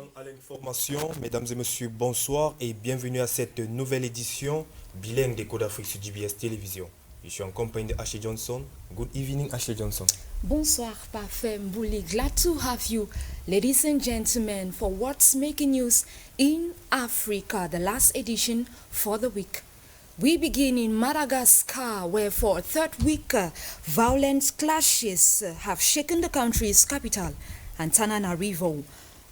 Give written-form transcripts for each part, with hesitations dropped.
temps à l'information, mesdames et messieurs, bonsoir et bienvenue à cette nouvelle édition bilingue des Codes d'Afrique sur GBS Télévision. Je suis en compagnie de Ashley Johnson. Good evening, Ashley Johnson. Bonsoir, Parfait Mbouli. Glad to have you, ladies and gentlemen, for what's making news in Africa, the last edition for the week. We begin in Madagascar, where for a third week, violent clashes have shaken the country's capital, Antananarivo.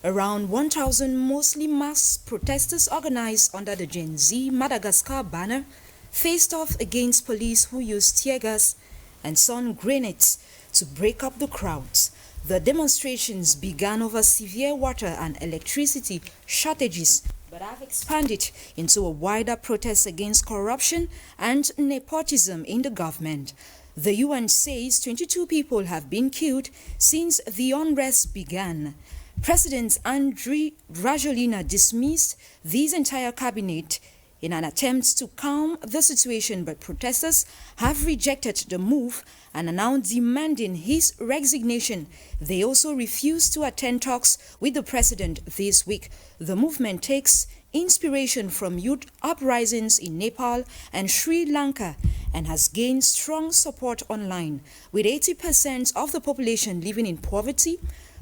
Around 1,000 mostly masked protesters organized under the Gen Z Madagascar banner faced off against police who used tear gas and sun grenades to break up the crowds. The demonstrations began over severe water and electricity shortages, but have expanded into a wider protest against corruption and nepotism in the government. The UN says 22 people have been killed since the unrest began. President Andry Rajoelina dismissed this entire cabinet in an attempt to calm the situation, but protesters have rejected the move and are now demanding his resignation. They also refused to attend talks with the president this week. The movement takes inspiration from youth uprisings in Nepal and Sri Lanka and has gained strong support online. With 80% of the population living in poverty,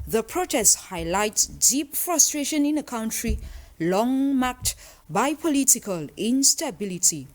the protests highlight deep frustration in a country long marked by political instability.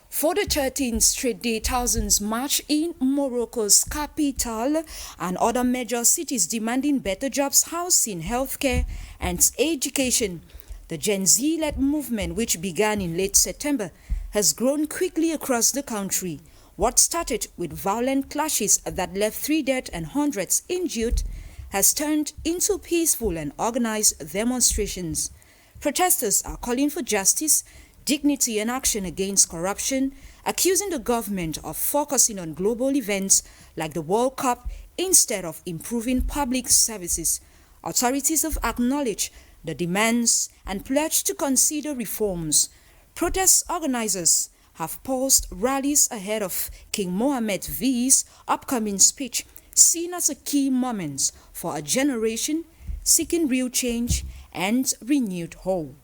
For the 13th straight day, thousands march in Morocco's capital and other major cities demanding better jobs, housing, healthcare, and education. The Gen Z-led movement, which began in late September, has grown quickly across the country. What started with violent clashes that left 3 dead and hundreds injured has turned into peaceful and organized demonstrations. Protesters are calling for justice, dignity, and action against corruption, accusing the government of focusing on global events like the World Cup instead of improving public services. Authorities have acknowledged the demands and pledged to consider reforms. Protest organizers have paused rallies ahead of King Mohammed V's upcoming speech, seen as a key moment for a generation seeking real change and renewed hope.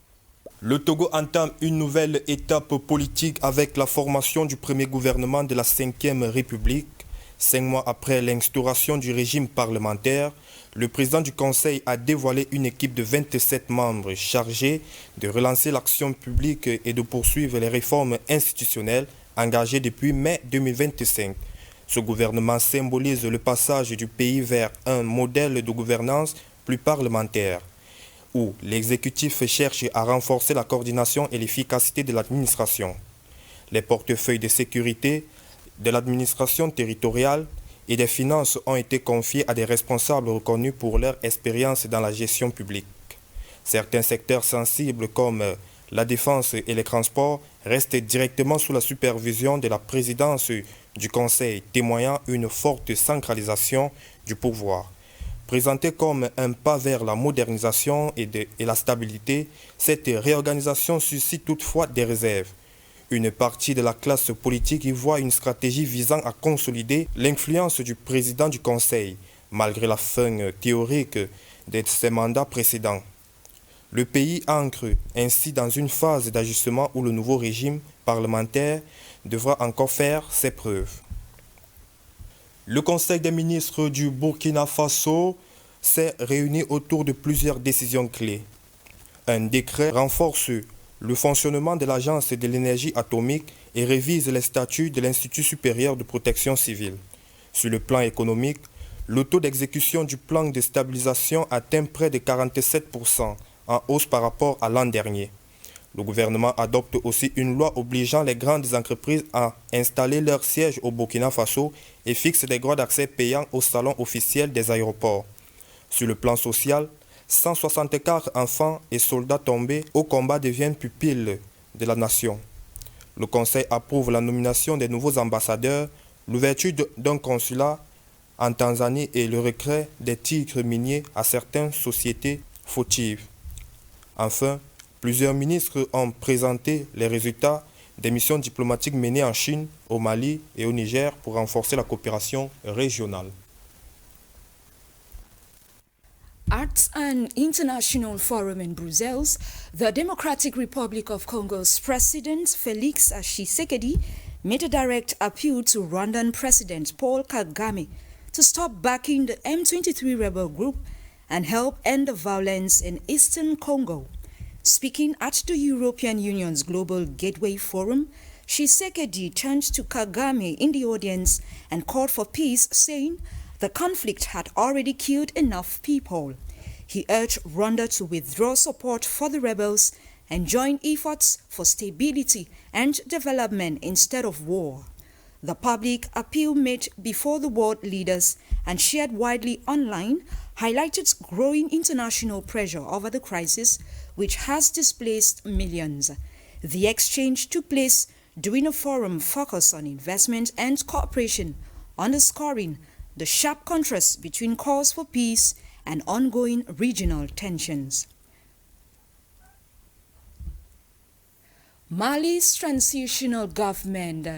Le Togo entame une nouvelle étape politique avec la formation du premier gouvernement de la 5e République. 5 mois après l'instauration du régime parlementaire, le président du Conseil a dévoilé une équipe de 27 membres chargés de relancer l'action publique et de poursuivre les réformes institutionnelles engagées depuis mai 2025. Ce gouvernement symbolise le passage du pays vers un modèle de gouvernance plus parlementaire, où l'exécutif cherche à renforcer la coordination et l'efficacité de l'administration. Les portefeuilles de sécurité, de l'administration territoriale et des finances ont été confiés à des responsables reconnus pour leur expérience dans la gestion publique. Certains secteurs sensibles comme la défense et les transports restent directement sous la supervision de la présidence du Conseil, témoignant une forte centralisation du pouvoir. Présentée comme un pas vers la modernisation et la stabilité, cette réorganisation suscite toutefois des réserves. Une partie de la classe politique y voit une stratégie visant à consolider l'influence du président du Conseil, malgré la fin théorique de ses mandats précédents. Le pays ancre ainsi dans une phase d'ajustement où le nouveau régime parlementaire devra encore faire ses preuves. Le Conseil des ministres du Burkina Faso s'est réuni autour de plusieurs décisions clés. Un décret renforce le fonctionnement de l'Agence de l'énergie atomique et révise les statuts de l'Institut supérieur de protection civile. Sur le plan économique, le taux d'exécution du plan de stabilisation atteint près de 47%, en hausse par rapport à l'an dernier. Le gouvernement adopte aussi une loi obligeant les grandes entreprises à installer leur siège au Burkina Faso et fixe des droits d'accès payants au salon officiel des aéroports. Sur le plan social, 164 enfants et soldats tombés au combat deviennent pupilles de la nation. Le Conseil approuve la nomination des nouveaux ambassadeurs, l'ouverture d'un consulat en Tanzanie et le retrait des titres miniers à certaines sociétés fautives. Enfin, plusieurs ministres ont présenté les résultats des missions diplomatiques menées en Chine, au Mali et au Niger pour renforcer la coopération régionale. At At an international forum in Brussels, the Democratic Republic of Congo's President Felix Tshisekedi made a direct appeal to Rwandan President Paul Kagame to stop backing the M23 rebel group and help end the violence in eastern Congo. Speaking at the European Union's Global Gateway Forum, Tshisekedi turned to Kagame in the audience and called for peace, saying the conflict had already killed enough people. He urged Rwanda to withdraw support for the rebels and join efforts for stability and development instead of war. The public appeal made before the world leaders and shared widely online highlighted growing international pressure over the crisis, which has displaced millions. The exchange took place during a forum focused on investment and cooperation, underscoring the sharp contrast between calls for peace and ongoing regional tensions. Mali's transitional government,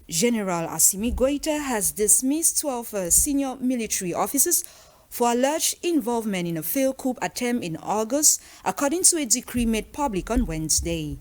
General Assimi Goïta, has dismissed 12 senior military officers for alleged involvement in a failed coup attempt in August, according to a decree made public on Wednesday.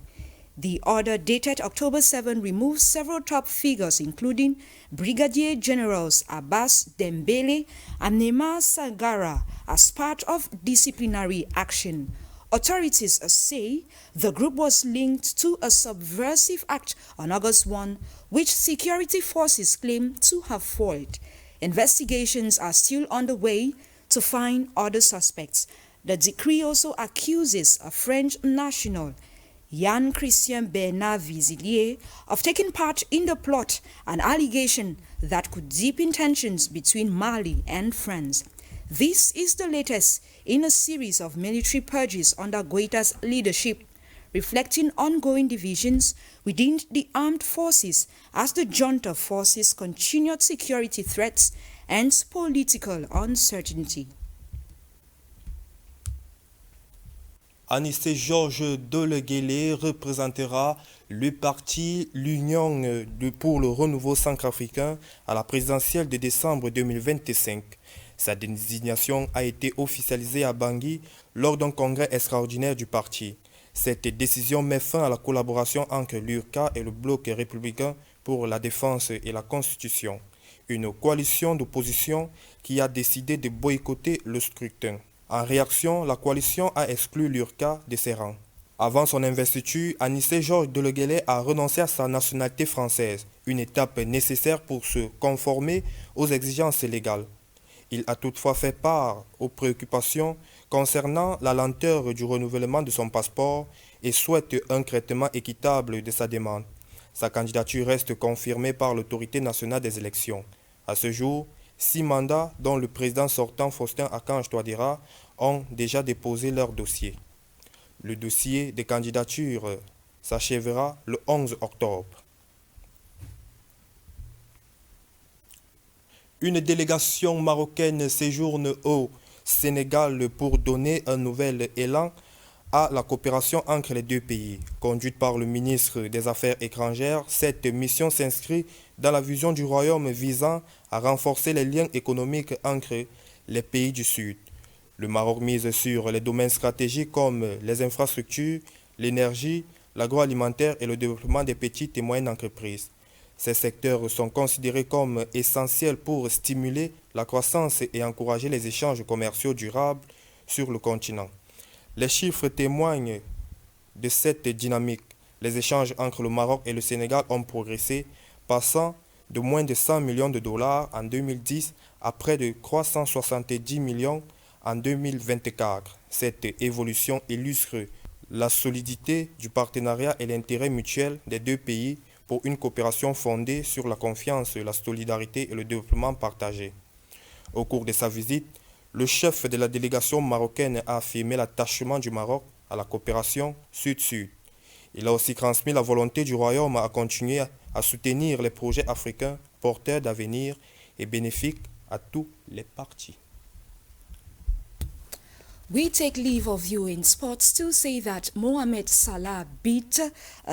The order dated October 7 removes several top figures, including Brigadier Generals Abbas Dembele and Neymar Sagara, as part of disciplinary action. Authorities say the group was linked to a subversive act on August 1, which security forces claim to have foiled. Investigations are still underway to find other suspects. The decree also accuses a French national, Jean-Christian Bernard Vizilier, of taking part in the plot, an allegation that could deepen tensions between Mali and France. This is the latest in a series of military purges under Goïta's leadership, reflecting ongoing divisions within the armed forces as the junta faces continued security threats and political uncertainty. Anissé Georges Deleguélé représentera le parti L'Union pour le renouveau centrafricain à la présidentielle de décembre 2025. Sa désignation a été officialisée à Bangui lors d'un congrès extraordinaire du parti. Cette décision met fin à la collaboration entre l'URCA et le Bloc républicain pour la défense et la Constitution, une coalition d'opposition qui a décidé de boycotter le scrutin. En réaction, la coalition a exclu l'URCA de ses rangs. Avant son investiture, Anissé Georges Deleguélé a renoncé à sa nationalité française, une étape nécessaire pour se conformer aux exigences légales. Il a toutefois fait part aux préoccupations concernant la lenteur du renouvellement de son passeport et souhaite un traitement équitable de sa demande. Sa candidature reste confirmée par l'autorité nationale des élections. À ce jour, 6 mandats, dont le président sortant Faustin Archange Touadéra, ont déjà déposé leur dossier. Le dossier de candidature s'achèvera le 11 octobre. Une délégation marocaine séjourne au Sénégal pour donner un nouvel élan à la coopération entre les deux pays. Conduite par le ministre des Affaires étrangères, cette mission s'inscrit dans la vision du royaume visant à renforcer les liens économiques entre les pays du Sud. Le Maroc mise sur les domaines stratégiques comme les infrastructures, l'énergie, l'agroalimentaire et le développement des petites et moyennes entreprises. Ces secteurs sont considérés comme essentiels pour stimuler la croissance et encourager les échanges commerciaux durables sur le continent. Les chiffres témoignent de cette dynamique. Les échanges entre le Maroc et le Sénégal ont progressé, passant de moins de 100 millions de dollars en 2010 à près de 370 millions en 2024. Cette évolution illustre la solidité du partenariat et l'intérêt mutuel des deux pays pour une coopération fondée sur la confiance, la solidarité et le développement partagé. Au cours de sa visite, le chef de la délégation marocaine a affirmé l'attachement du Maroc à la coopération Sud-Sud. Il a aussi transmis la volonté du Royaume à continuer à soutenir les projets africains porteurs d'avenir et bénéfiques à tous les partis. We take leave of you in sports to say that Mohamed Salah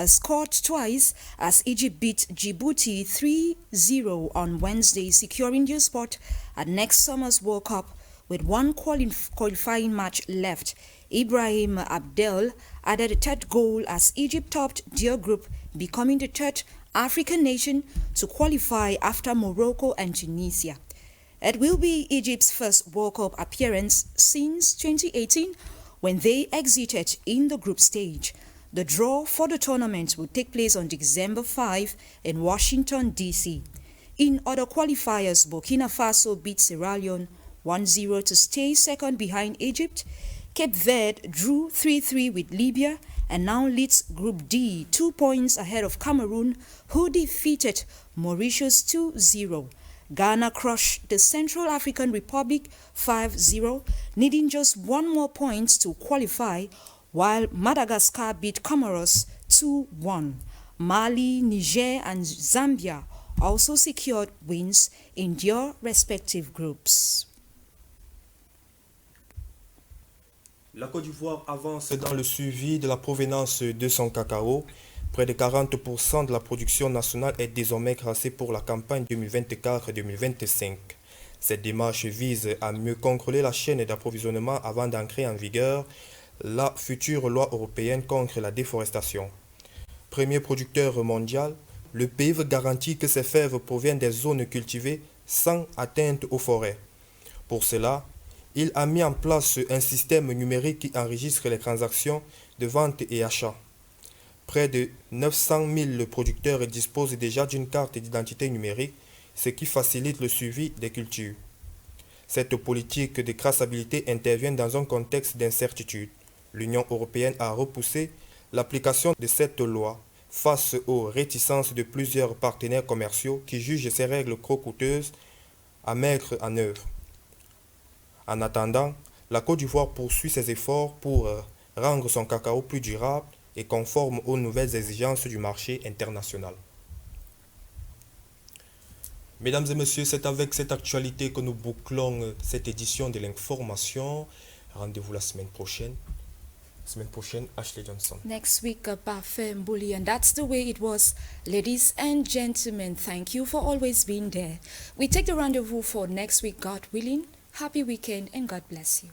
scored twice as Egypt beat Djibouti 3-0 on Wednesday, securing their spot at next summer's World Cup, With one qualifying match left, Ibrahim Abdel added a third goal as Egypt topped their group, becoming the third African nation to qualify after Morocco and Tunisia. It will be Egypt's first World Cup appearance since 2018 when they exited in the group stage. The draw for the tournament will take place on December 5 in Washington, D.C. In other qualifiers, Burkina Faso beat Sierra Leone 1-0 to stay second behind Egypt. Cape Verde drew 3-3 with Libya and now leads Group D 2 points ahead of Cameroon, who defeated Mauritius 2-0. Ghana crushed the Central African Republic 5-0, needing just one more point to qualify, while Madagascar beat Comoros 2-1. Mali, Niger, and Zambia also secured wins in their respective groups. La Côte d'Ivoire avance dans le suivi de la provenance de son cacao. Près de 40% de la production nationale est désormais classée pour la campagne 2024-2025. Cette démarche vise à mieux contrôler la chaîne d'approvisionnement avant d'entrer en vigueur la future loi européenne contre la déforestation. Premier producteur mondial, le pays veut garantir que ses fèves proviennent des zones cultivées sans atteinte aux forêts. Pour cela, il a mis en place un système numérique qui enregistre les transactions de vente et achat. Près de 900 000 producteurs disposent déjà d'une carte d'identité numérique, ce qui facilite le suivi des cultures. Cette politique de traçabilité intervient dans un contexte d'incertitude. L'Union européenne a repoussé l'application de cette loi face aux réticences de plusieurs partenaires commerciaux qui jugent ces règles trop coûteuses à mettre en œuvre. En attendant, la Côte d'Ivoire poursuit ses efforts pour rendre son cacao plus durable et conforme aux nouvelles exigences du marché international. Mesdames et messieurs, c'est avec cette actualité que nous bouclons cette édition de l'information. Rendez-vous la semaine prochaine. Ashley Johnson. Next week, Parfait Mbuli, and that's the way it was. Ladies and gentlemen, thank you for always being there. We take the rendezvous for next week, God willing. Happy weekend and God bless you.